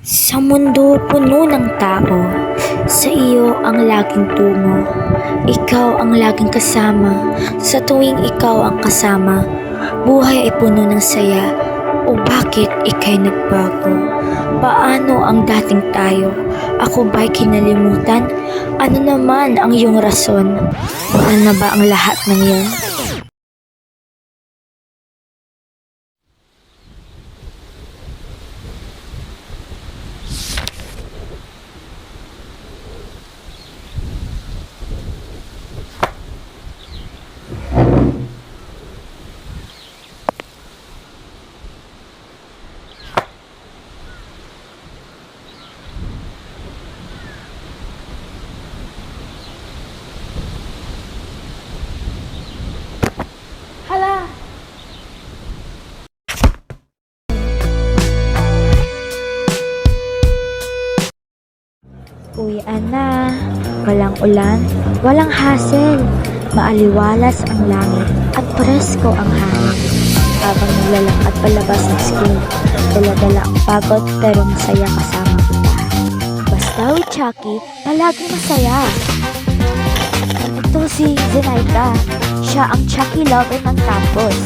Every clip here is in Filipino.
Sa mundo puno ng tao, sa iyo ang laging tungo. Ikaw ang laging kasama, sa tuwing ikaw ang kasama. Buhay ay puno ng saya, o bakit ika'y nagbago? Paano ang dating tayo? Ako ba'y kinalimutan? Ano naman ang iyong rason? Mahal na ba ang lahat ng iyon? Hala! Uwian na, walang ulan, walang hassle, maaliwalas ang langit at presko ang hangin. Habang naglalakad palabas ng school, dala-dala ang pagod pero masaya kasama kita. Basta with Chucky, palaging masaya. Ito si Zenaida, siya ang Chucky lover ng campus.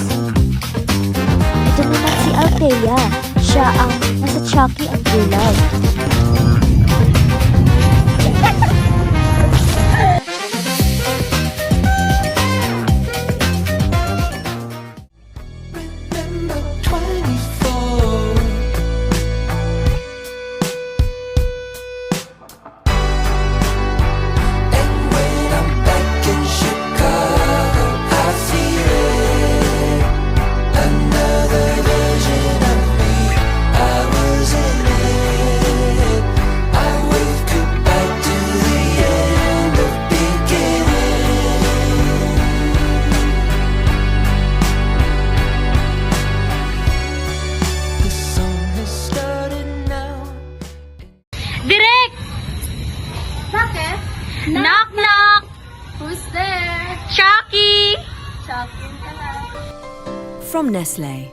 Ito naman si Althea, siya ang nasa Chucky ang true love. Direk! Bakit? Knock knock! Who's there? Chucky! Shocking ka na. From Nestle.